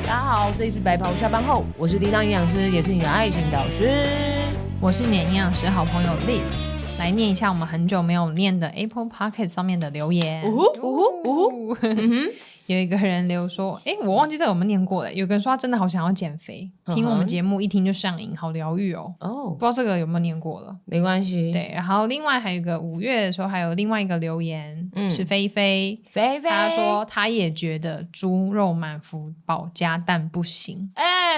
大家好，这里是白袍下班后，我是叮当营养师，也是你的爱情导师。我是你的营养师好朋友 Liz， 来念一下我们很久没有念的 Apple Podcast 上面的留言。有一个人留说，我忘记这个有没有念过了。有个人说他真的好想要减肥，听我们节目一听就上瘾，好疗愈哦。不知道这个有没有念过了，没关系。对，然后另外还有一个5月的时候还有另外一个留言，是菲菲，他说他也觉得猪肉满福堡加蛋不行。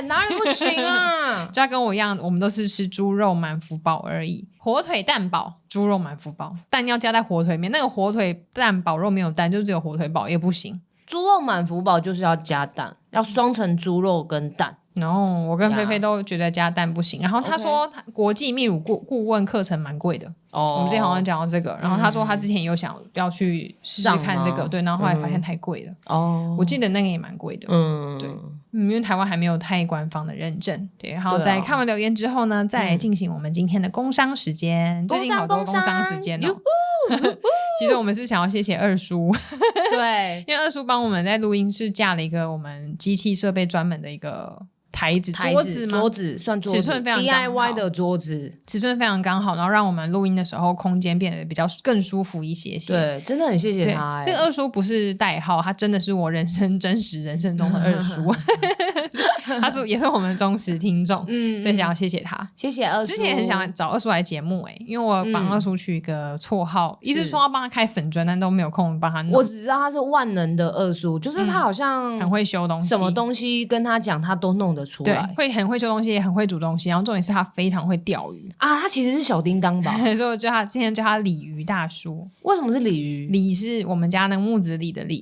哪里不行啊？就他跟我一样，我们都是吃猪肉满福堡而已，火腿蛋堡，猪肉满福堡，蛋要加在火腿里面，那个火腿蛋堡肉没有蛋，就只有火腿堡也不行。猪肉满福堡就是要加蛋，要双层猪肉跟蛋。然后我跟菲菲都觉得加蛋不行，然后他说国际泌乳顾问课程蛮贵的，我们之前好像讲到这个，然后他说他之前有想要去试试看这个，对，然后后来发现太贵了。我记得那个也蛮贵的，对，因为台湾还没有太官方的认证，对。然后在看完留言之后呢，再来进行我们今天的工商时间。最近好多工商时间哦。其实我们是想要谢谢二叔，对，因为二叔帮我们在录音室架了一个我们机器设备专门的一个桌子算桌子，尺寸非常刚好 DIY 的桌子，尺寸非常刚好，然后让我们录音的时候空间变得比较更舒服一些些。对，真的很谢谢他。这个二叔不是代号，他真的是我真实人生中的二叔。他也是我们忠实听众，所以想要谢谢他，谢谢二叔。之前也很想找二叔来节目，因为我帮二叔取一个绰号，一直说要帮他开粉专，但都没有空帮他弄。我只知道他是万能的二叔，就是他好像很会修东西，什么东西跟他讲，他都弄得出来。对，很会修东西，也很会煮东西，然后重点是他非常会钓鱼啊！他其实是小叮当吧？所以我今天叫他鲤鱼大叔。为什么是鲤鱼？鲤是我们家那个木子李的李，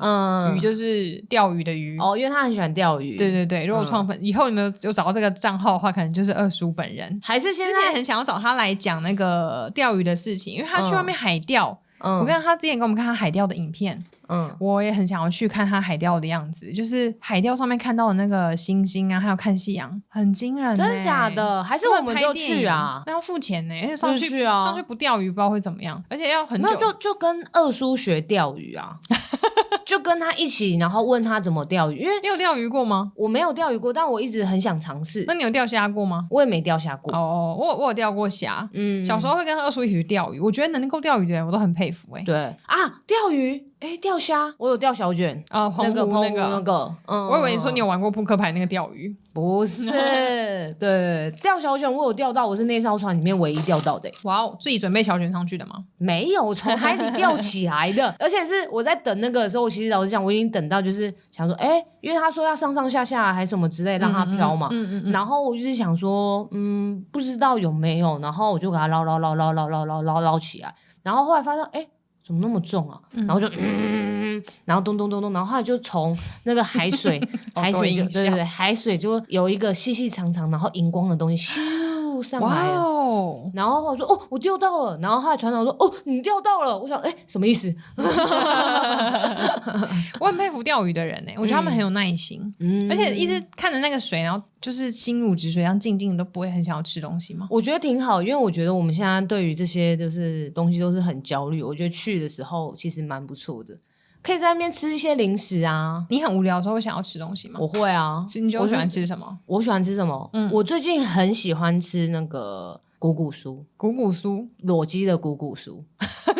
鱼就是钓鱼的鱼。因为他很喜欢钓鱼。对对对，如果以后你们有找到这个账号的话，可能就是二叔本人。还是现在之前很想要找他来讲那个钓鱼的事情，因为他去外面海钓。我看他之前给我们看他海钓的影片，我也很想要去看他海钓的样子，就是海钓上面看到的那个星星啊，还有看夕阳，很惊人。真的假的？还是我们就去啊？那要付钱呢，而且上去不钓鱼不知道会怎么样，而且要很久。没有就跟二叔学钓鱼啊。就跟他一起，然后问他怎么钓鱼。因为你有钓鱼过吗？我没有钓鱼过，但我一直很想尝试。那你有钓虾过吗？我也没钓虾过。我有钓过虾。小时候会跟二叔一起去钓鱼，我觉得能够钓鱼的人我都很佩服。对啊，钓鱼，钓虾，我有钓小卷啊，澎湖那个。我以为你说你有玩过扑克牌那个钓鱼。不是，对，钓小卷我有钓到，我是那艘船里面唯一钓到的。哇，自己准备小卷上去的吗？没有，从海里钓起来的。而且是我在等那个的时候，其实老实讲，我已经等到就是想说，因为他说要上上下下还是什么之类，让它飘嘛。然后我就是想说，不知道有没有，然后我就给它捞起来，然后后来发现，怎么那么重啊？然后就然后咚咚咚咚，然后后来就从那个海水就对，海水就有一个细细长长，然后荧光的东西咻上来了。然后我说我钓到了，然后后来船长说你钓到了，我想什么意思？我很佩服钓鱼的人我觉得他们很有耐心，而且一直看着那个水，然后就是心如止水，这样静静的都不会很想要吃东西吗？我觉得挺好，因为我觉得我们现在对于这些就是东西都是很焦虑，我觉得去的时候其实蛮不错的。可以在那边吃一些零食啊。你很无聊的时候会想要吃东西吗？我会啊。你就喜欢吃什么？我喜欢吃什么？我最近很喜欢吃那个谷谷酥，裸鸡的谷谷酥。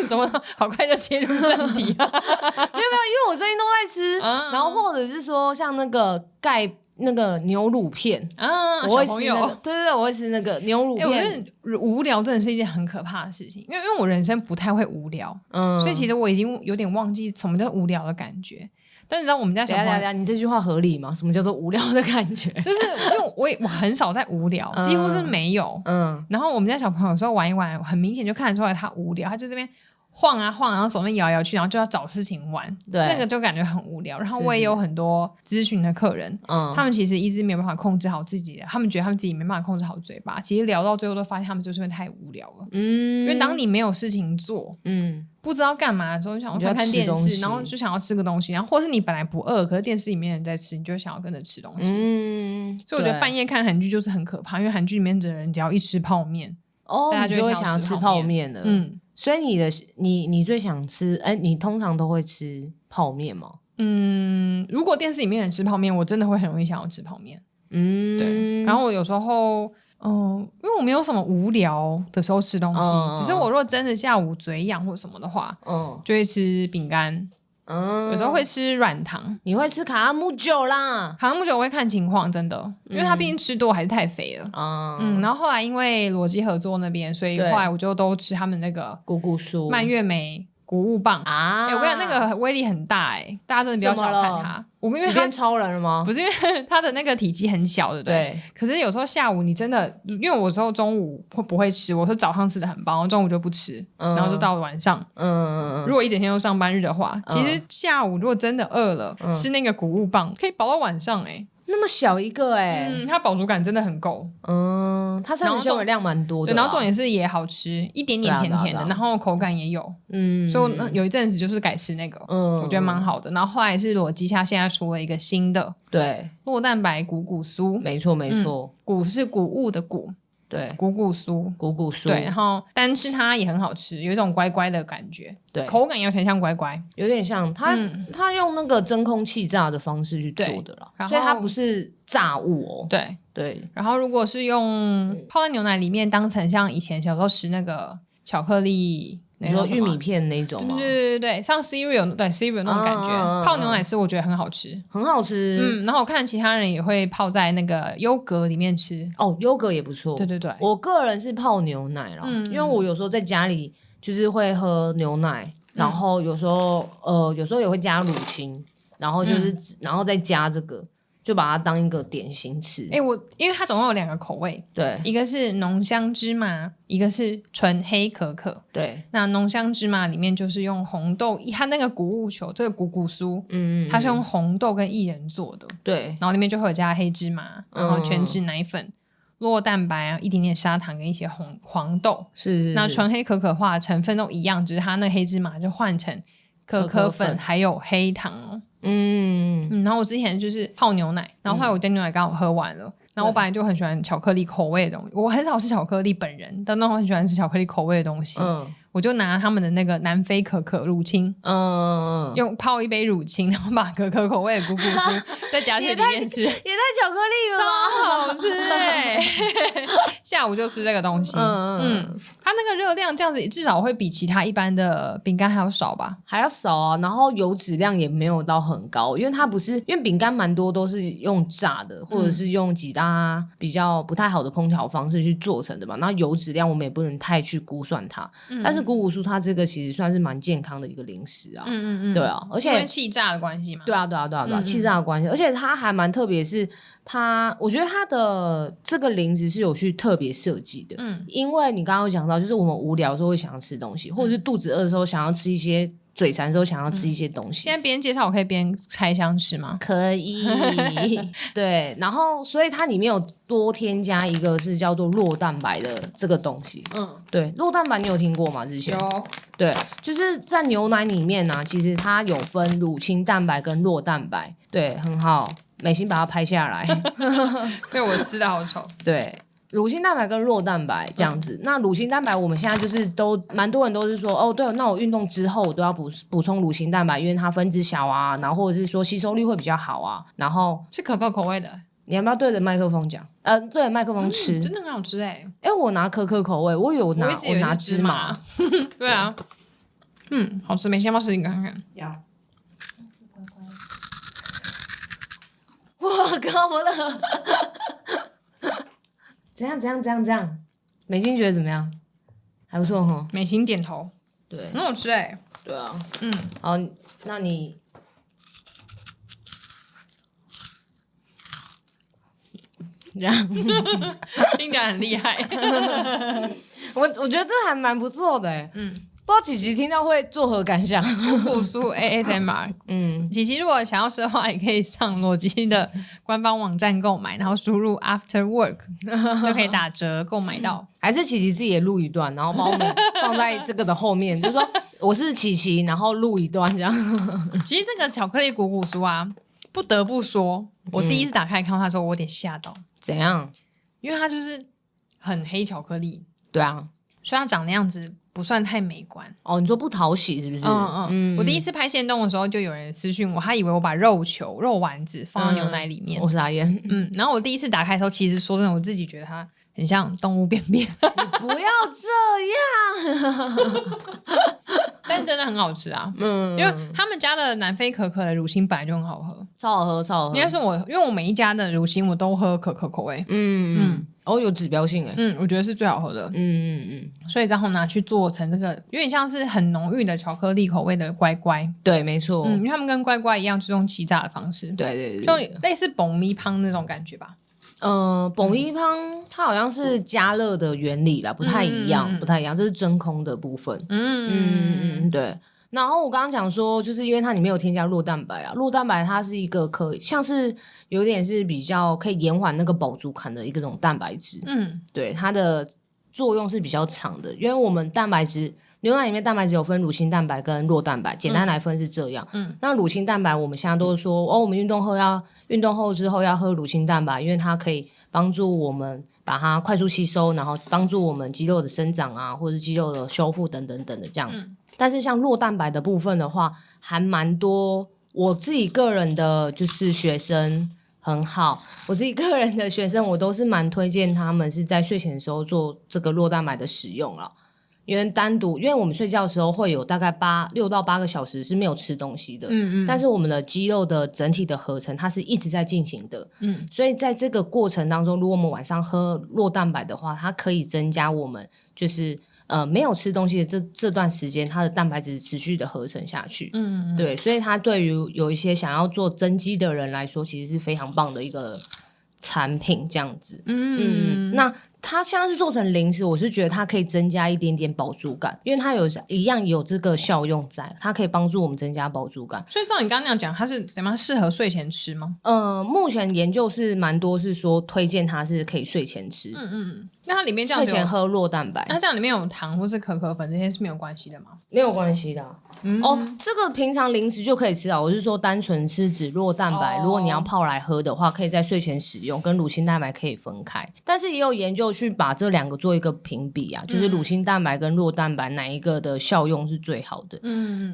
怎么好快就切入正题啊？没有，因为我最近都在吃，然后或者是说像那个盖那个牛乳片啊，我会吃那个，对，我会吃那个牛乳片。我真的无聊真的是一件很可怕的事情，因为我人生不太会无聊，所以其实我已经有点忘记什么叫无聊的感觉。但是你知道我们家小朋友，你这句话合理吗？什么叫做无聊的感觉？就是因为我很少在无聊，几乎是没有。然后我们家小朋友有时候玩一玩，很明显就看得出来他无聊，他就这边晃啊晃，然后手边摇来摇去，然后就要找事情玩，对，那个就感觉很无聊。然后我也有很多咨询的客人，他们其实一直没有办法控制好自己的，他们觉得他们自己没办法控制好嘴巴，其实聊到最后都发现他们就是会太无聊了。因为当你没有事情做，不知道干嘛的时候，就想要看电视，然后就想要吃个东西，然后或是你本来不饿，可是电视里面人在吃，你就想要跟着吃东西。所以我觉得半夜看韩剧就是很可怕，因为韩剧里面的人只要一吃泡面，大家就会想要吃泡面了。所以你最想吃，你通常都会吃泡面吗？如果电视里面人吃泡面，我真的会很容易想要吃泡面。对。然后我有时候因为我没有什么无聊的时候吃东西，只是我如果真的下午嘴痒或什么的话，就会吃饼干。有时候会吃软糖。你会吃卡拉木酒啦？卡拉木酒我会看情况，真的，因为它毕竟吃多还是太肥了。然后后来因为裸肌合作那边，所以后来我就都吃他们那个谷谷酥、蔓越莓谷物棒啊。我跟你讲，那个威力很大大家真的不要小看它。因为变超人了吗？不是，因为它的那个体积很小，对不对？可是有时候下午你真的，因为我有时候中午不会吃，我说早上吃的很饱，中午就不吃，然后就到晚上。如果一整天都上班日的话，其实下午如果真的饿了，吃那个谷物棒可以饱到晚上那么小一个它饱足感真的很够。它膳食纤维量蛮多的。对，然后重点是也好吃，一点点甜甜的，然后口感也有。所以我有一阵子就是改吃那个，我觉得蛮好的。然后后来是裸肌下现在出了一个新的，对，酪蛋白谷谷酥。没错没错，谷是谷物的谷。对，谷谷酥。对，然后单吃它也很好吃，有一种乖乖的感觉。对，口感有点像乖乖，有点像它用那个真空气炸的方式去做的啦，所以它不是炸物对。然后如果是用泡在牛奶里面，当成像以前小时候吃那个巧克力，你说玉米片那种吗？对，像 cereal 那种感觉，泡牛奶吃我觉得很好吃，很好吃。然后我看其他人也会泡在那个优格里面吃。优格也不错。对，我个人是泡牛奶啦，因为我有时候在家里就是会喝牛奶，然后有时候也会加乳清，然后然后再加这个。就把它当一个点心吃。因为它总共有2个口味，对，一个是浓香芝麻，一个是纯黑可可。对，那浓香芝麻里面就是用红豆，它那个谷物球，这个谷谷酥，它是用红豆跟薏仁做的。对，然后里面就会有加黑芝麻，然后全脂奶粉、酪蛋白啊，一点点砂糖跟一些黄豆。是。那纯黑可可的话，成分都一样，只是它那黑芝麻就换成可可粉还有黑糖。然后我之前就是泡牛奶，然后后来我的牛奶刚好喝完了，然后我本来就很喜欢巧克力口味的东西，我很少吃巧克力本人，但我很喜欢吃巧克力口味的东西。我就拿他们的那个南非可可乳清，用泡一杯乳清，然后把可可口味的谷谷酥在夹铁里面吃，也太巧克力了吧，超好吃下午就吃这个东西。它那个热量这样子至少会比其他一般的饼干还要少吧？还要少啊，然后油脂量也没有到很高，因为它不是，因为饼干蛮多都是用炸的，或者是用其他比较不太好的烹调方式去做成的嘛，然后油脂量我们也不能太去估算它，但是谷谷酥它这个其实算是蛮健康的一个零食啊。对啊，而且因为气炸的关系嘛。对啊，气炸的关系，而且它还蛮特别，是我觉得它的这个零食是有去特别设计的。因为你刚刚有讲到，就是我们无聊的时候会想要吃东西，或者是肚子饿的时候想要吃一些。嘴馋的时候想要吃一些东西。现在边介绍我可以边开箱吃吗？可以。对，然后所以它里面有多添加一个是叫做酪蛋白的这个东西。对，酪蛋白你有听过吗？之前有。对，就是在牛奶里面啊，其实它有分乳清蛋白跟酪蛋白。对，很好，美心把它拍下来。因为我吃的好丑。对。乳清蛋白跟酪蛋白这样子，那乳清蛋白我们现在就是都蛮多人都是说对，那我运动之后我都要补充乳清蛋白，因为它分子小啊，然后或者是说吸收率会比较好啊，然后是可可口味的。你要不要对着麦克风讲？对着麦克风吃，真的很好吃我拿可可口味，我拿芝麻。对啊，好吃，没先要不要试你看看？要。我靠，我的。怎样？美心觉得怎么样？还不错齁。美心点头。对，很好吃对啊。好，那你这样听起来很厉害。我觉得这还蛮不错的不知道琪琪听到会作何感想？谷谷酥 ASMR。琪琪如果想要吃的话，也可以上裸肌的官方网站购买，然后输入 After Work 就可以打折购买到。还是琪琪自己也录一段，然后把我们放在这个的后面，就是说我是琪琪，然后录一段这样。其实这个巧克力谷谷酥啊，不得不说，我第一次打开看到它的时候，我有点吓到。怎样？因为它就是很黑巧克力。对啊，所以它长的样子不算太美观。哦，你说不讨喜是不是？我第一次拍限动的时候，就有人私讯我，他以为我把肉丸子放到牛奶里面。我傻眼。然后我第一次打开的时候，其实说真的，我自己觉得它很像动物便便。你不要这样。但真的很好吃啊。因为他们家的南非可可的乳清本来就很好喝，超好喝，超好喝。应该是因为我每一家的乳清我都喝可可口味。有指标性我觉得是最好喝的。所以刚好拿去做成这个有点像是很浓郁的巧克力口味的乖乖。对，没错。因为他们跟乖乖一样，是用气炸的方式。对，就类似蹦咪汤那种感觉吧。蹦咪汤它好像是加热的原理啦，不太一样，这是真空的部分。对。然后我刚刚讲说，就是因为它里面有添加酪蛋白啊，酪蛋白它是一个像是有点是比较可以延缓那个饱足感的一种蛋白质。对，它的作用是比较长的，因为我们蛋白质牛奶里面蛋白质有分乳清蛋白跟酪蛋白，简单来分是这样。那乳清蛋白我们现在都是说我们运动后之后要喝乳清蛋白，因为它可以帮助我们把它快速吸收，然后帮助我们肌肉的生长啊，或者肌肉的修复等等等的这样。但是像酪蛋白的部分的话，还蛮多。我自己个人的就是学生很好，我自己个人的学生我都是蛮推荐他们是在睡前的时候做这个酪蛋白的使用了。因为我们睡觉的时候会有大概6到8个小时是没有吃东西的。但是我们的肌肉的整体的合成它是一直在进行的。所以在这个过程当中，如果我们晚上喝酪蛋白的话，它可以增加我们就是没有吃东西的这段时间，它的蛋白质持续的合成下去。对，所以它对于有一些想要做增肌的人来说，其实是非常棒的一个产品这样子。那它现在是做成零食，我是觉得它可以增加一点点饱足感，因为它一样有这个效用在，它可以帮助我们增加饱足感。所以照你刚刚那样讲，它是怎么样适合睡前吃吗？目前研究是蛮多是说推荐它是可以睡前吃。那它里面这样睡前喝酪蛋白，那这样里面有糖或是可可粉这些是没有关系的吗？没有关系的。这个平常零食就可以吃啊。我是说单纯吃脂酪蛋白，如果你要泡来喝的话，可以在睡前使用，跟乳清蛋白可以分开。但是也有研究去把这两个做一个评比啊，就是乳清蛋白跟酪蛋白哪一个的效用是最好的。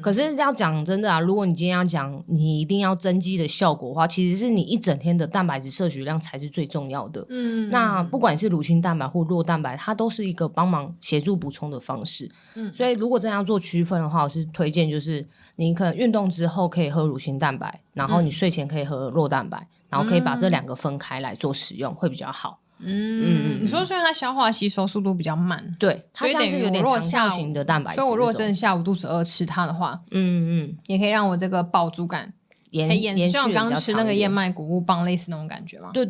可是要讲真的啊，如果你今天要讲你一定要增肌的效果的话，其实是你一整天的蛋白质摄取量才是最重要的。那不管是乳清蛋白或酪蛋白，它都是一个帮忙协助补充的方式。所以如果真的要做区分的话，我是推荐就是你可能运动之后可以喝乳清蛋白，然后你睡前可以喝酪蛋白，然后可以把这两个分开来做使用，会比较好。你说虽然它消化吸收速度比较慢，对，它像是有点长效型的蛋白质，所以我如果真的下午肚子饿吃它的话，也可以让我这个饱足感延续，像我刚刚吃那个燕麦谷物棒类似那种感觉吗？对。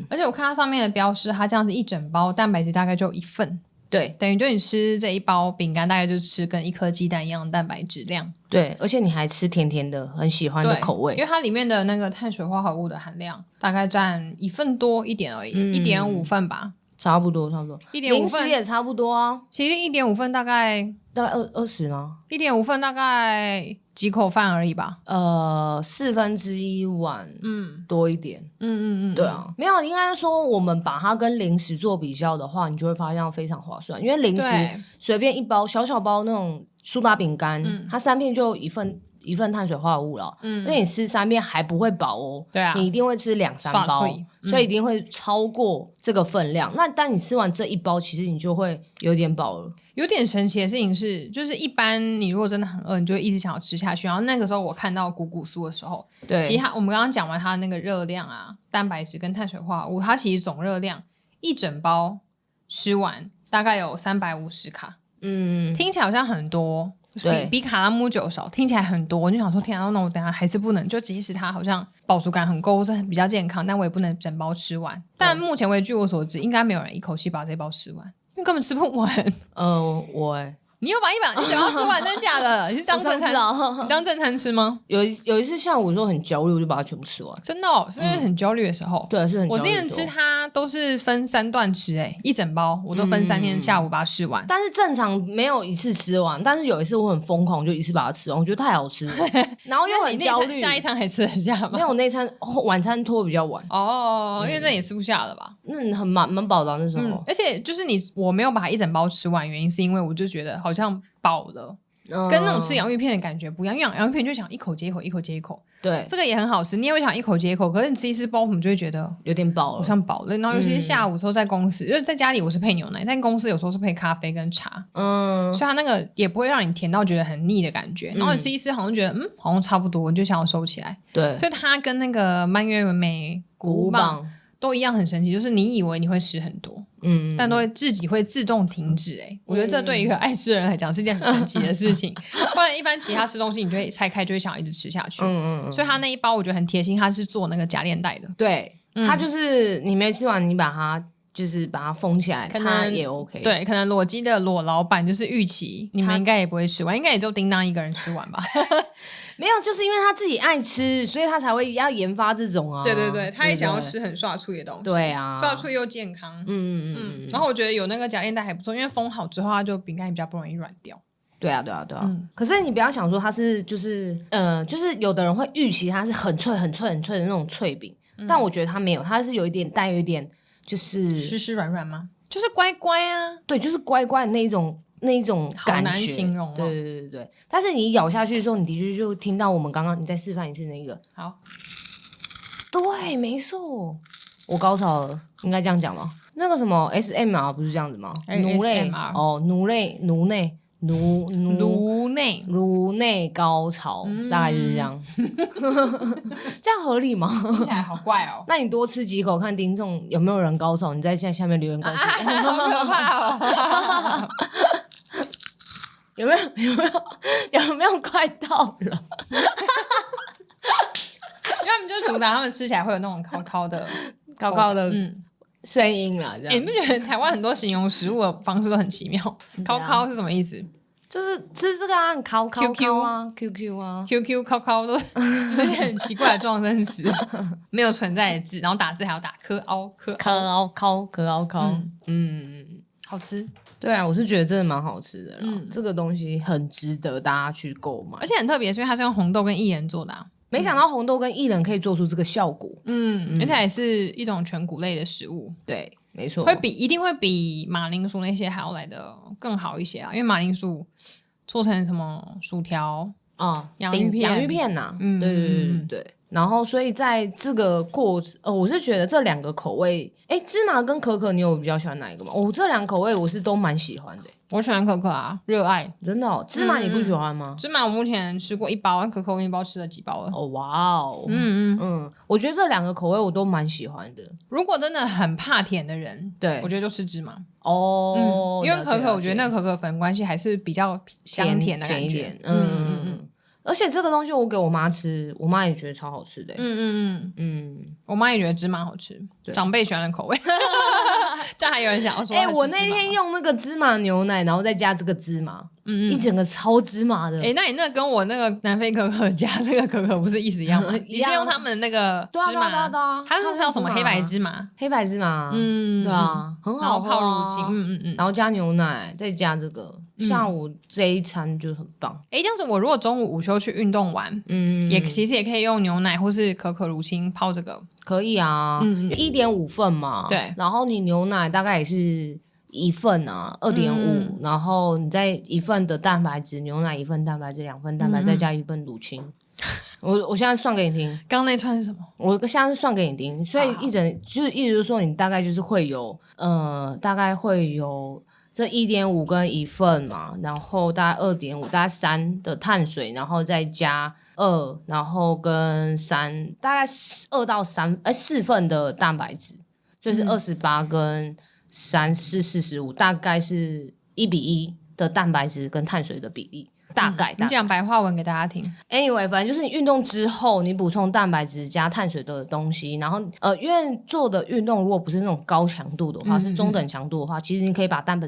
而且我看它上面的标示，它这样子一整包蛋白质大概就1份。对，等于就你吃这一包饼干，大概就吃跟1颗鸡蛋一样的蛋白质量。对，而且你还吃甜甜的，很喜欢的口味。因为它里面的那个碳水化合物的含量大概占1份多一点而已，1.5份吧。差不多。1.5份零食也差不多啊。其实1.5份大概20吗？1.5份大概几口饭而已吧。1/4碗，多一点。对啊，没有，应该说我们把它跟零食做比较的话，你就会发现非常划算。因为零食随便一包小包那种苏打饼干，它3片就一份碳水化合物了。那你吃3片还不会饱哦。对啊，你一定会吃2-3包，所以一定会超过这个分量。那当你吃完这一包，其实你就会有点饱了。有点神奇的事情是，就是一般你如果真的很饿，你就会一直想要吃下去。然后那个时候我看到谷谷酥的时候，对，其实我们刚刚讲完它的那个热量啊，蛋白质跟碳水化合物，它其实总热量一整包吃完大概有350卡。听起来好像很多，比卡拉姆酒少，听起来很多。我就想说，天啊，那我等一下还是不能，就即使它好像饱足感很够，或是比较健康，但我也不能整包吃完。但目前为止，据我所知，应该没有人一口气把这包吃完。因为根本吃不完。你又把100100吃完，真的假的？你是当正餐？你当正餐吃吗？有一次下午的时候很焦虑，我就把它全部吃完。真的是因为很焦虑的时候？对，是很焦虑的时候。我之前吃它都是分3段吃，一整包我都分3天下午把它吃完。但是正常没有一次吃完，但是有一次我很疯狂，就一次把它吃完，我觉得太好吃了，然后又很焦虑。下一餐还吃得下吗？没有，那餐晚餐拖比较晚。因为那也吃不下了吧？很蛮饱的那时候。而且就是我没有把它一整包吃完，原因是因为我就觉得好像饱了。跟那种吃洋芋片的感觉不一样，因为洋芋片就想一口接一口，一口接一口。对，这个也很好吃，你也会想一口接一口。可是你吃一吃包，我们就会觉得有点饱了，好像饱了。然后尤其是下午时候在公司，因为在家里我是配牛奶，但公司有时候是配咖啡跟茶，所以它那个也不会让你甜到觉得很腻的感觉。然后你吃一吃，好像觉得好像差不多，你就想要收起来。对，所以它跟那个蔓越莓谷物棒都一样很神奇，就是你以为你会吃很多，但都会自己会自动停止。我觉得这对于一个爱吃的人来讲是一件很神奇的事情。不然一般其他吃东西，你就会拆开就会想一直吃下去。所以他那一包我觉得很贴心，他是做那个夹链袋的。对，他就是你没吃完，你把它就是把它封起来，它也 OK。对，可能裸鸡的裸老板就是预期你们应该也不会吃完，应该也就叮当一个人吃完吧。没有，就是因为他自己爱吃，所以他才会要研发这种啊。对对对，他也想要吃很刷脆的东西。对啊，刷脆又健康。然后我觉得有那个夹链袋还不错，因为封好之后，它就饼干比较不容易软掉。对啊。可是你不要想说它是就是有的人会预期它是很脆很脆很脆的那种脆饼，但我觉得它没有，它是有一点就是湿湿软软吗？就是乖乖啊。对，就是乖乖的那一种感觉，好难形容。对。但是你咬下去的时候，你的确就听到我们刚刚你再示范一次那个。好，对，没错，我高潮了，应该这样讲吗？那个什么 SMR 不是这样子吗？颅内高潮，大概就是这样。这样合理吗？听起来好怪哦。那你多吃几口，看听众有没有人高潮，你在下面留言告诉我。好可怕哦。有没有快到了？因为他们就主打他们吃起来会有那种烤烤的声音啦。你不觉得台湾很多形容食物的方式都很奇妙？烤烤是什么意思？就是吃这个啊，烤啊 ，QQ 啊 ，QQ 烤烤都就是很奇怪的撞声词，没有存在的字，然后打字还要打科凹，好吃。对啊，我是觉得真的蛮好吃的啦。这个东西很值得大家去购买，而且很特别，是因为它是用红豆跟薏仁做的。没想到红豆跟薏仁可以做出这个效果。而且也是一种全谷类的食物。对，没错，一定会比马铃薯那些还要来的更好一些啊，因为马铃薯做成什么薯条洋芋片呐。对。然后，所以在这个我是觉得这2个口味，芝麻跟可可，你有比较喜欢哪一个吗？这2个口味我是都蛮喜欢的。我喜欢可可啊，热爱。真的芝麻你不喜欢吗？芝麻我目前吃过1包，可可我1包吃了几包了。哇哦，我觉得这2个口味我都蛮喜欢的。如果真的很怕甜的人，对我觉得就吃芝麻因为可可我觉得那个可可粉关系还是比较香甜的感觉。而且这个东西我给我妈吃，我妈也觉得超好吃的。我妈也觉得芝麻好吃，长辈喜欢的口味。这样还有人想要说我那天用那个芝麻牛奶，然后再加这个芝麻，一整个超芝麻的。那你那跟我那个南非可可加这个可可不是意思一样吗？你是用他们那个芝麻？对啊，它是叫什么黑白芝麻？黑白芝麻，对啊，很好喝。泡乳清，然后加牛奶，再加这个，下午这一餐就很棒。这样子我如果中午午休去运动完，其实也可以用牛奶或是可可乳清泡这个。可以啊，1.5份嘛。对，然后你牛奶大概也是1份啊，2.5，然后你再1份的蛋白质，牛奶1份蛋白质，2份蛋白质，再加1份乳清。我现在算给你听，刚刚那串是什么？我现在是算给你听，所以意思就是说你大概就是会有大概会有这1.5跟1份嘛，然后大概2.5，大概3的碳水，然后再加2，然后跟3，大概2到4份的蛋白质，所以是28跟3是45，大概是1:1的蛋白质跟碳水的比例。大概你讲白话文给大家听。Anyway， 反正就是你运动之后，你补充蛋白质加碳水的东西，然后因为做的运动如果不是那种高强度的话，是中等强度的话，其实你可以把蛋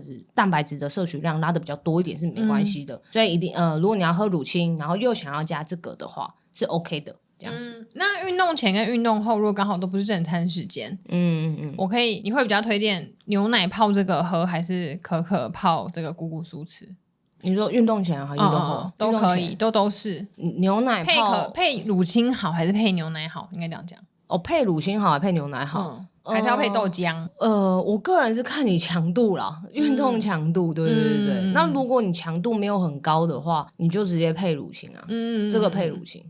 白质的摄取量拉得比较多一点是没关系的。所以一定如果你要喝乳清，然后又想要加这个的话，是 OK 的。这样子，那运动前跟运动后，如果刚好都不是正餐时间，你会比较推荐牛奶泡这个喝，还是可可泡这个谷谷酥吃？你说运动前还是运动后？都可以，都是。牛奶泡配乳清好，还是配牛奶好？应该这样讲。配乳清好还是配牛奶好？还是要配豆浆？我个人是看你强度啦，运动强度，对。那如果你强度没有很高的话，你就直接配乳清啊，这个配乳清。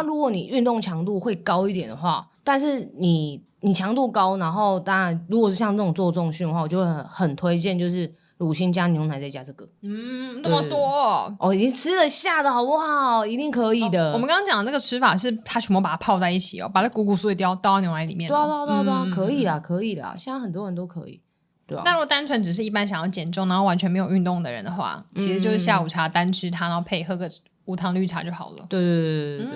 如果你运动强度会高一点的话，但是你强度高，然后当然如果是像这种做重训的话，我就会很推荐就是乳清加牛奶再加这个。那么多已经吃得下的好不好？一定可以的。我们刚刚讲的这个吃法是它全部把它泡在一起把那谷谷酥也倒到牛奶里面。对啊，可以啦，现在很多人都可以。对啊。但如果单纯只是一般想要减重，然后完全没有运动的人的话，其实就是下午茶单吃它，然后配喝个无糖绿茶就好了。对，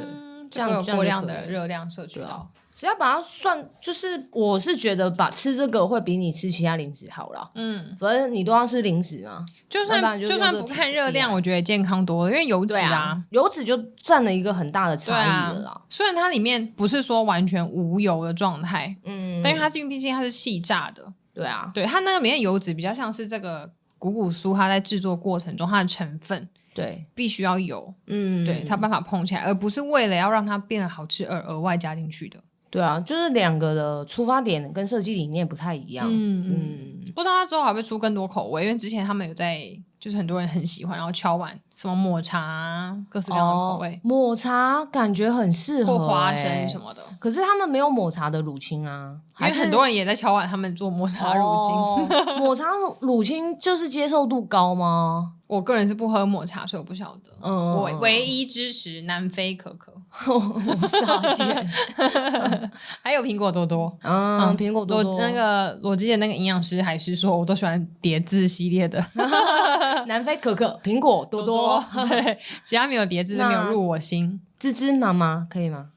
这样有过量的热量摄取到。只要把它算，就是我是觉得吃这个会比你吃其他零食好啦。反正你都要吃零食嘛，就算不看热量，我觉得健康多了，因为油脂油脂就占了一个很大的差异了啦。虽然它里面不是说完全无油的状态，但因为它毕竟它是细榨的，对啊，对它那个里面油脂比较像是这个谷谷酥，它在制作过程中它的成分。对，必须要油，对，它办法碰起来，而不是为了要让它变得好吃而额外加进去的。对啊，就是两个的出发点跟设计理念不太一样。不知道它之后还会出更多口味，因为之前他们有在，就是很多人很喜欢，然后敲碗什么抹茶各式各样的口味。抹茶感觉很适合，或花生什么的。可是他们没有抹茶的乳清啊，因为很多人也在敲碗他们做抹茶乳清。抹茶乳清就是接受度高吗？我个人是不喝抹茶，所以我不晓得。我唯一支持南非可可。我傻眼。还有苹果多多。苹果多多。那个裸肌的那个营养师还是说，我都喜欢叠字系列的。南非可可、苹果多多。对，其他没有叠字就没有入我心。芝芝妈妈可以吗？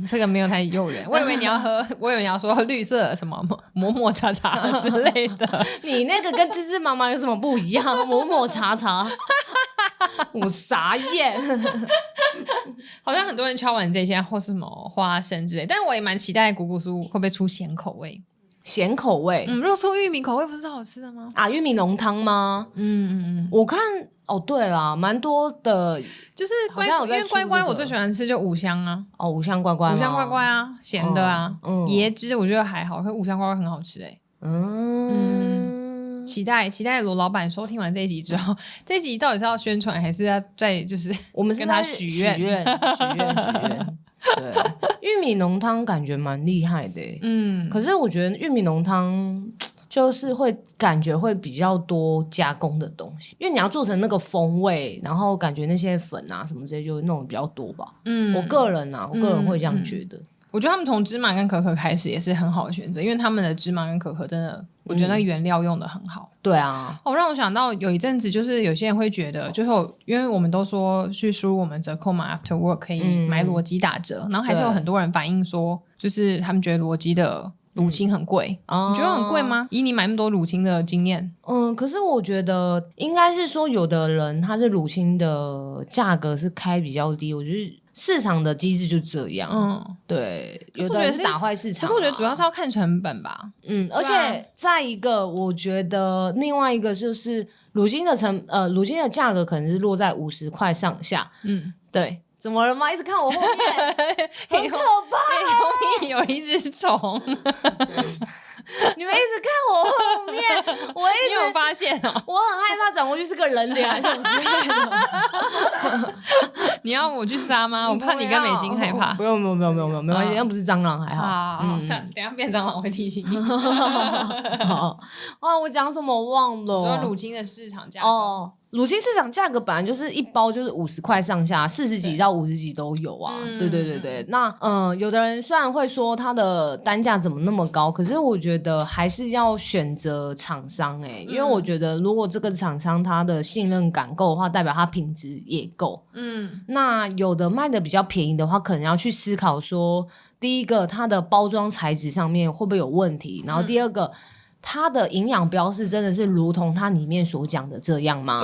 这个没有太诱人。我以为你要说绿色什么抹茶茶之类的。你那个跟芝芝妈妈有什么不一样？抹茶茶。我傻眼。好像很多人敲完这些或是什么花生之类，但我也蛮期待谷谷酥会不会出咸口味。咸口味，如果出玉米口味不是好吃的吗？玉米浓汤吗？我看对啦，蛮多的，就是因为乖乖我最喜欢吃就五香啊。五香乖乖吗？五香乖乖啊，咸的啊。椰汁我觉得还好，可是五香乖乖很好吃期待罗老板收听完这一集之后，这一集到底是要宣传还是要再就是我们是跟他许愿。对，玉米浓汤感觉蛮厉害的。可是我觉得玉米浓汤就是感觉会比较多加工的东西，因为你要做成那个风味，然后感觉那些粉啊什么这些就弄得比较多吧。我个人会这样觉得。我觉得他们从芝麻跟可可开始也是很好的选择，因为他们的芝麻跟可可真的，我觉得那个原料用的很好。对啊，让我想到有一阵子，就是有些人会觉得，就是因为我们都说去输入我们折扣码 After Work 可以买裸肌打折，然后还是有很多人反映说，就是他们觉得裸肌的乳清很贵。你觉得很贵吗？以你买那么多乳清的经验。可是我觉得应该是说，有的人他是乳清的价格是开比较低，我觉得市场的机制就这样。对，有的人是打坏市场。可是我觉得主要是要看成本吧。而且再一个，我觉得另外一个就是乳清的价格可能是落在50块上下。对。怎么了吗？一直看我后面，很可怕。后面有一只虫。你们一直看我后面，你有发现哦？我很害怕转过去是个人脸还是什么之类的。你要我去杀吗？我怕你跟美心害怕。不用，没关系，那不是蟑螂还好。等一下变蟑螂我会提醒你。我讲什么忘了？说乳清的市场价格。乳清市场价格本来就是一包就是50块上下，40几到50几都有啊。对。那有的人虽然会说它的单价怎么那么高，可是我觉得还是要选择厂商因为我觉得如果这个厂商它的信任感够的话，代表它品质也够。那有的卖的比较便宜的话，可能要去思考说，第一个它的包装材质上面会不会有问题，然后第二个。它的营养标示真的是如同它里面所讲的这样吗？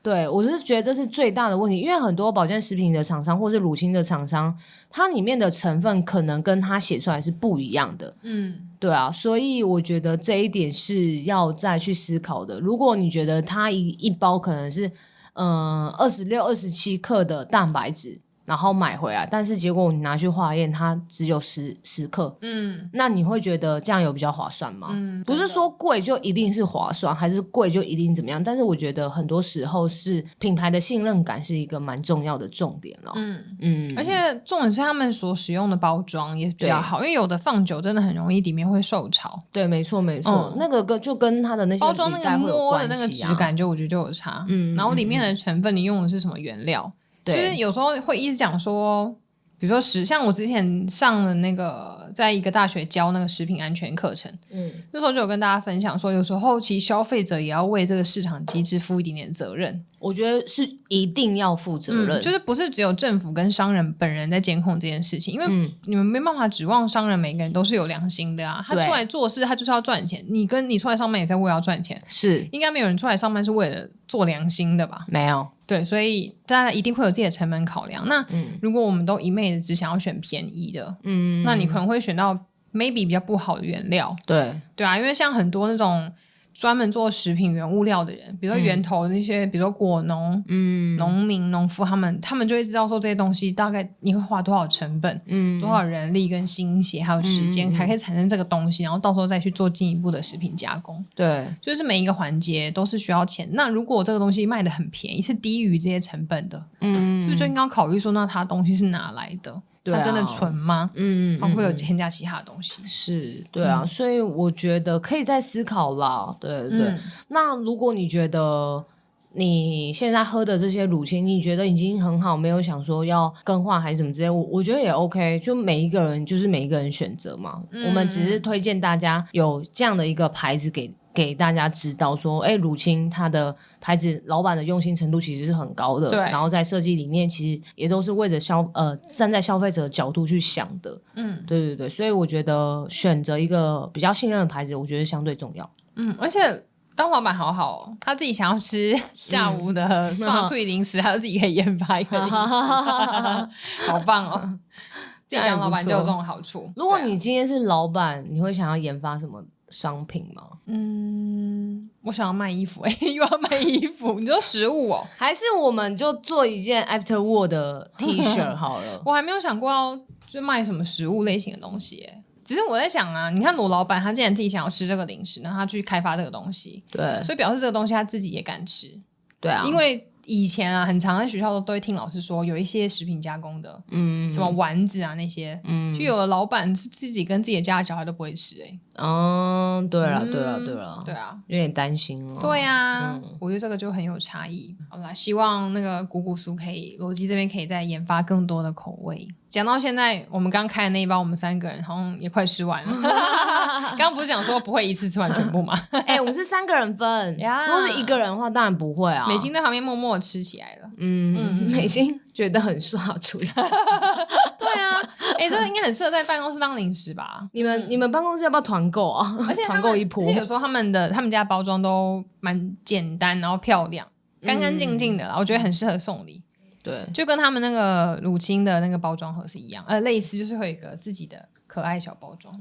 对，我是觉得这是最大的问题，因为很多保健食品的厂商或是乳清的厂商，它里面的成分可能跟它写出来是不一样的。对啊，所以我觉得这一点是要再去思考的。如果你觉得它一包可能是26、27克的蛋白质。然后买回来，但是结果你拿去化验，它只有10克。那你会觉得这样有比较划算吗？不是说贵就一定是划算，还是贵就一定怎么样？但是我觉得很多时候是品牌的信任感是一个蛮重要的重点咯。而且重点是他们所使用的包装也比较好，因为有的放久真的很容易里面会受潮。对，没错，那个就跟它的那些包装那个摸的那个质感我觉得就有差。然后里面的成分你用的是什么原料？就是有时候会一直讲说，比如说像我之前上了那个在一个大学教那个食品安全课程，那时候就有跟大家分享说，有时候其实消费者也要为这个市场机制负一点点责任。我觉得是一定要负责任，就是不是只有政府跟商人本人在监控这件事情，因为你们没办法指望商人每个人都是有良心的啊，他出来做事他就是要赚钱，你出来上班也在为了要赚钱，是应该没有人出来上班是为了做良心的吧？没有。对，所以大家一定会有自己的成本考量。那如果我们都一昧的只想要选便宜的，那你可能会选到 maybe 比较不好的原料。对啊，因为像很多那种专门做食品原物料的人，比如说源头那些，比如说果农、农民、农夫，他们就会知道说这些东西大概你会花多少成本、多少人力跟心血还有时间，还可以产生这个东西，然后到时候再去做进一步的食品加工。对，就是每一个环节都是需要钱。那如果这个东西卖得很便宜，是低于这些成本的，是不是就应该考虑说，那它东西是哪来的？它真的纯吗？它会有添加其他的东西？是，对啊，所以我觉得可以再思考啦。对。那如果你觉得你现在喝的这些乳清，你觉得已经很好，没有想说要更换还是什么之类，我觉得也 OK。就每一个人就是每一个人选择嘛，我们只是推荐大家有这样的一个牌子给大家知道说，乳清它的牌子老板的用心程度其实是很高的，对，然后在设计理念其实也都是为着站在消费者的角度去想的，对，所以我觉得选择一个比较信任的牌子，我觉得相对重要。而且当老板好好哦，他自己想要吃下午的刷脆零食，他自己可以研发一个零食，好棒哦！自己当老板就有这种好处。如果你今天是老板，你会想要研发什么商品吗？我想要卖衣服，又要卖衣服，你说食物哦？还是我们就做一件 Afterword 的 T 恤好了？我还没有想过要就卖什么食物类型的东西只是我在想啊，你看罗老板他既然自己想要吃这个零食，然后他去开发这个东西，对，所以表示这个东西他自己也敢吃，对啊，因为以前啊，很常在学校都会听老师说，有一些食品加工的，什么丸子啊那些，就有的老板是自己跟自己的家的小孩都不会吃对了，对啊，有点担心了。对啊，我觉得这个就很有差异。好啦，希望那个谷谷酥逻辑这边可以再研发更多的口味。讲到现在，我们刚开的那一包，我们3个人好像也快吃完了。刚刚不是讲说不会一次吃完全部吗？我们是3个人分，如果是1个人的话，当然不会啊。美心在旁边默默的吃起来了。美心觉得很刷出来。对啊，这个应该很适合在办公室当零食吧？你们办公室要不要团购啊？而且团购一波。而且有时候他们家包装都蛮简单，然后漂亮，干干净净的啦，我觉得很适合送礼。对，就跟他们那个乳清的那个包装盒是一样，类似，就是会有一个自己的可爱小包装。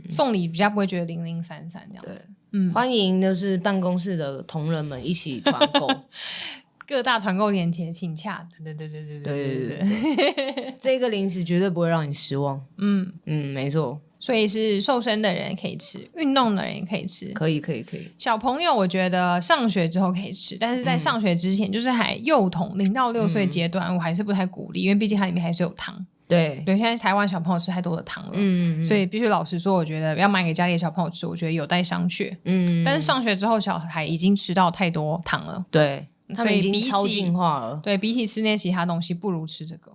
送礼比较不会觉得零零散散这样子。欢迎就是办公室的同仁们一起团购。各大团购链接请洽。对，这个零食绝对不会让你失望。没错。所以是瘦身的人可以吃，运动的人也可以吃，可以。小朋友我觉得上学之后可以吃，但是在上学之前，就是还幼童0到6岁阶段，我还是不太鼓励，因为毕竟它里面还是有糖。对，现在台湾小朋友吃太多的糖了，所以必须老实说，我觉得要买给家里的小朋友吃，我觉得有待商榷。但是上学之后，小孩已经吃到太多糖了。对。他们已经超进化了。对，比起吃那些其他东西，不如吃这个。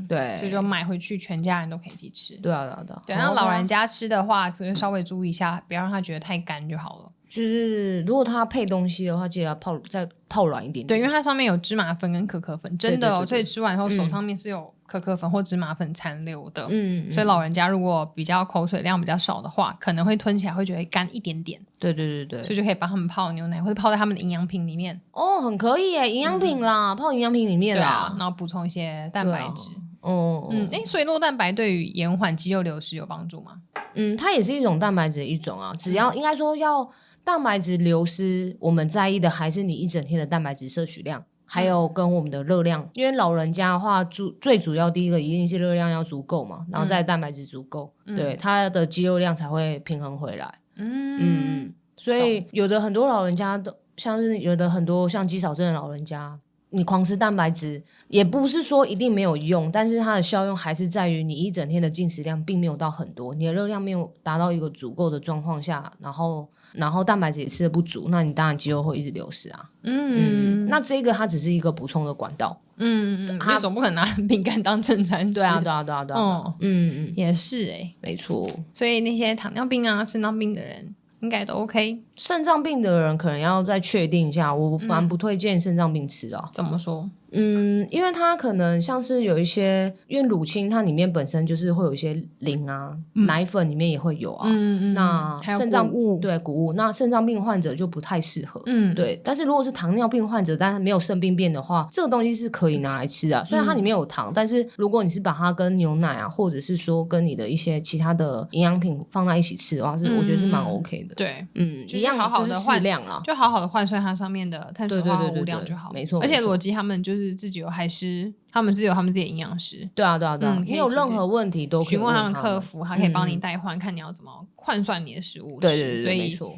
对，所以就买回去，全家人都可以一起吃。对啊。对，那老人家吃的话，就稍微注意一下，不要让他觉得太干就好了。就是如果他配东西的话，记得再泡软一点点。对，因为它上面有芝麻粉跟可可粉，真的所以吃完以后手上面是有可可粉或芝麻粉残留的。所以老人家如果比较口水量比较少的话，可能会吞起来会觉得干一点点。对，所以就可以帮他们泡牛奶，或者泡在他们的营养品里面。很可以耶，营养品啦，泡营养品里面啦，然后补充一些蛋白质。所以酪蛋白对于延缓肌肉流失有帮助吗？它也是一种蛋白质的一种啊，只要应该说要蛋白质流失，我们在意的还是你一整天的蛋白质摄取量，还有跟我们的热量。因为老人家的话，最主要第一个一定是热量要足够嘛，然后再蛋白质足够，对，他的肌肉量才会平衡回来。所以有的很多老人家都像是有的很多像肌少症的老人家，你狂吃蛋白质也不是说一定没有用，但是它的效用还是在于你一整天的进食量并没有到很多，你的热量没有达到一个足够的状况下，然后蛋白质也吃的不足，那你当然肌肉会一直流失啊。那这个它只是一个补充的管道。他总不可能拿饼干当正餐吃。对啊。也是没错。所以那些糖尿病啊、肾脏病的人应该都 OK。肾脏病的人可能要再确定一下，我蛮不推荐肾脏病吃的。怎么说？因为它可能像是有一些，因为乳清它里面本身就是会有一些磷啊，奶粉里面也会有啊。那肾脏物对谷物，那肾脏病患者就不太适合。对。但是如果是糖尿病患者，但是没有肾病变的话，这个东西是可以拿来吃啊。虽然它里面有糖，但是如果你是把它跟牛奶啊，或者是说跟你的一些其他的营养品放在一起吃的话，我觉得是蛮 OK 的。对，一样好好的适量啦，就好好的换算它上面的碳水化合物量就好。没错。而且裸肌他们就是自己有海狮，他们自己有他们自己的营养师。对啊。你有任何问题都可以询问他们客服，他可以帮你代换，看你要怎么换算你的食物吃。对，所以没错。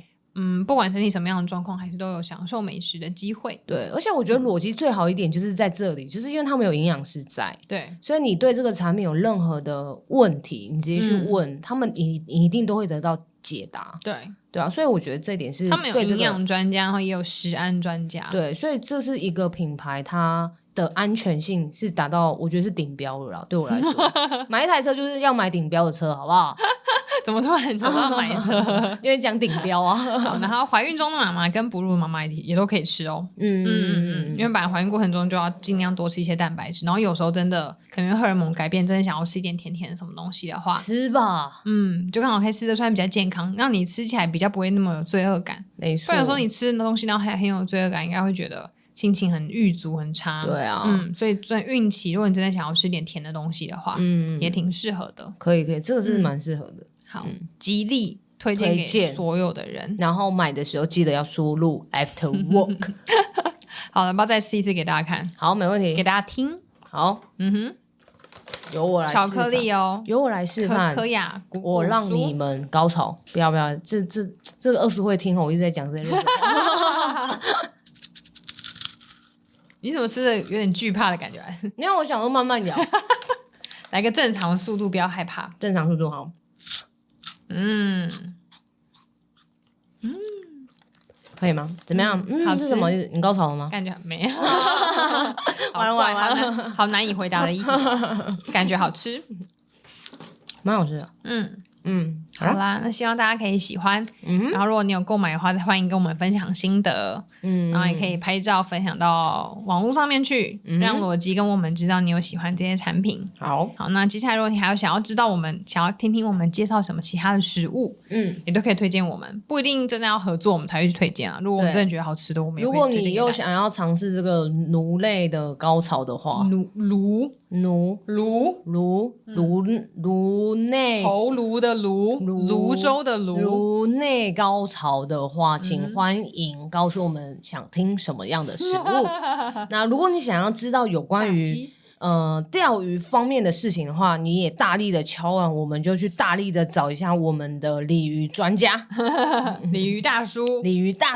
不管身体什么样的状况，还是都有享受美食的机会。对，而且我觉得裸肌最好一点就是在这里，就是因为他们有营养师在。对，所以你对这个产品有任何的问题，你直接去问他们，一定都会得到解答。对啊，所以我觉得这一点是他们有营养专家，然后也有食安专家。对，所以这是一个品牌它的安全性是达到我觉得是顶标了啦。对我来说买一台车就是要买顶标的车，好不好？怎么突然想到买车？因为讲顶标啊。然后怀孕中的妈妈跟哺乳的妈妈也都可以吃哦。因为本来怀孕过程中就要尽量多吃一些蛋白质，然后有时候真的可能荷尔蒙改变，真的想要吃一点甜甜的什么东西的话，吃吧。就刚好可以吃得出来比较健康，让你吃起来比较不会那么有罪恶感。没错。不然有时候你吃的东西然后还很有罪恶感，应该会觉得心情很郁卒很差。对啊。所以在孕期如果你真的想要吃点甜的东西的话，也挺适合的。可以，这个是蛮适合的。好，极力推荐给所有的人。然后买的时候记得要输入 after work。好了，要不要再试一次给大家看？好，没问题，给大家听。好，由我来示范。巧克力哦，由我来示范。可雅，我让你们高潮。不要，这个20会听我一直在讲这些。你怎么吃的有点惧怕的感觉？因为我想说慢慢咬。来个正常的速度，不要害怕。正常速度好。可以吗？怎么样？好吃。是什么？你高潮了吗？感觉没有。完了，好难以回答的一题。感觉好吃，蛮好吃的。好啦，那希望大家可以喜欢。然后如果你有购买的话，再欢迎跟我们分享心得。然后也可以拍照分享到网络上面去，让裸肌跟我们知道你有喜欢这些产品。好，那接下来如果你还有想要知道想要听听我们介绍什么其他的食物，也都可以推荐我们，不一定真的要合作我们才会去推荐啊。如果我们真的觉得好吃的，我们也会推荐给大家。如果你又想要尝试这个奴类的高潮的话，颅内头颅的泸州的颅内高潮的话，请欢迎告诉我们想听什么样的食物。那如果你想要知道有关于钓鱼方面的事情的话，你也大力的敲碗，我们就去大力的找一下我们的鲤鱼专家。鲤鱼大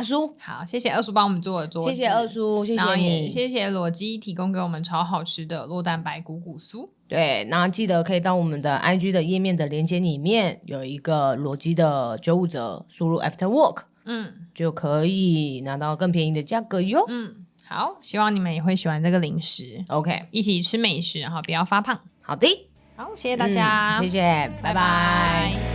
叔。好，谢谢二叔帮我们做的桌子。谢谢二叔，谢谢你。谢谢裸肌提供给我们超好吃的酪蛋白谷谷酥。对，那记得可以到我们的 IG 的页面的连结里面有一个裸肌的950，输入 After Work 就可以拿到更便宜的价格哟。好，希望你们也会喜欢这个零食。OK， 一起吃美食，然后不要发胖。好的，好，谢谢大家，谢谢，拜拜。